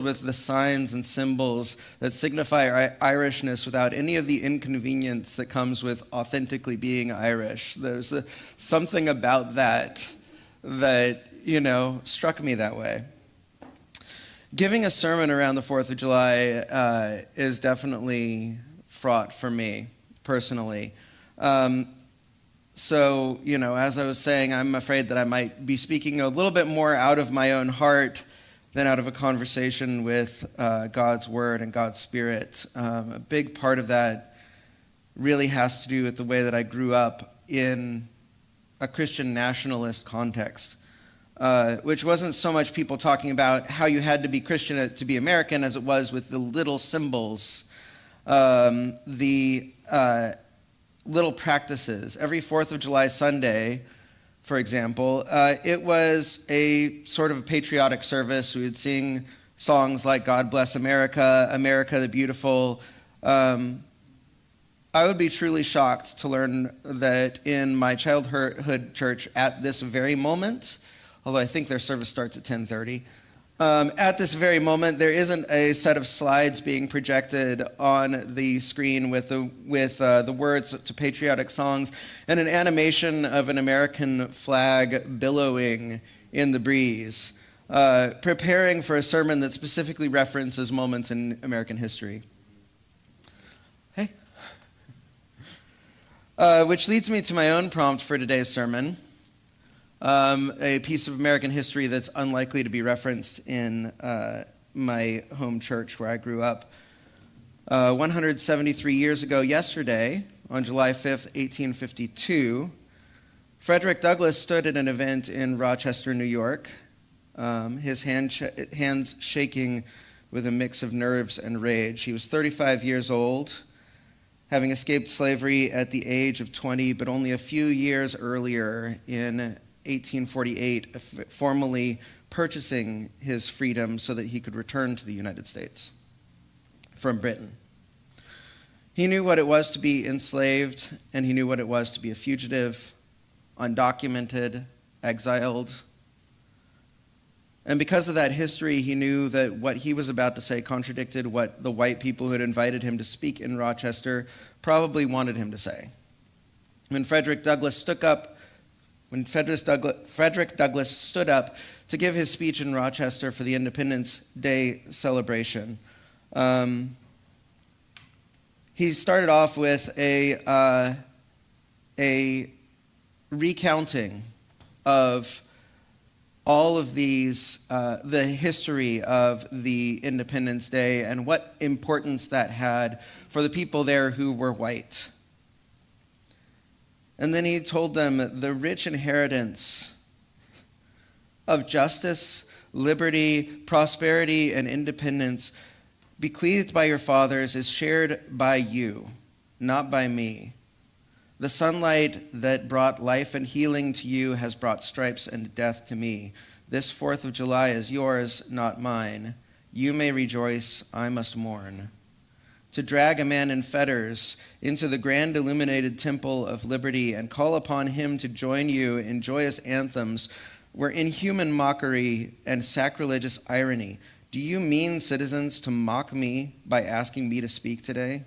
with the signs and symbols that signify Irishness without any of the inconvenience that comes with authentically being Irish. There's something about that struck me that way. Giving a sermon around the 4th of July is definitely fraught for me personally. So, as I was saying, I'm afraid that I might be speaking a little bit more out of my own heart than out of a conversation with God's Word and God's Spirit. A big part of that really has to do with the way that I grew up in a Christian nationalist context, which wasn't so much people talking about how you had to be Christian to be American as it was with the little symbols, the little practices. Every 4th of July Sunday, for example, it was a sort of a patriotic service. We would sing songs like God Bless America, America the Beautiful. I would be truly shocked to learn that in my childhood church at this very moment, although I think their service starts at 10:30, at this very moment, there isn't a set of slides being projected on the screen with the words to patriotic songs and an animation of an American flag billowing in the breeze, preparing for a sermon that specifically references moments in American history. Hey. Which leads me to my own prompt for today's sermon. A piece of American history that's unlikely to be referenced in my home church where I grew up. 173 years ago yesterday, on July 5th, 1852, Frederick Douglass stood at an event in Rochester, New York, his hands shaking with a mix of nerves and rage. He was 35 years old, having escaped slavery at the age of 20, but only a few years earlier in 1848, formally purchasing his freedom so that he could return to the United States from Britain. He knew what it was to be enslaved, and he knew what it was to be a fugitive, undocumented, exiled. And because of that history, he knew that what he was about to say contradicted what the white people who had invited him to speak in Rochester probably wanted him to say. When Frederick Douglass stood up to give his speech in Rochester for the Independence Day celebration, he started off with a recounting of all of these, the history of the Independence Day and what importance that had for the people there who were white. And then he told them the rich inheritance of justice, liberty, prosperity, and independence bequeathed by your fathers is shared by you, not by me. The sunlight that brought life and healing to you has brought stripes and death to me. This 4th of July is yours, not mine. You may rejoice, I must mourn. To drag a man in fetters into the grand illuminated temple of liberty and call upon him to join you in joyous anthems were inhuman mockery and sacrilegious irony. Do you mean, citizens, to mock me by asking me to speak today?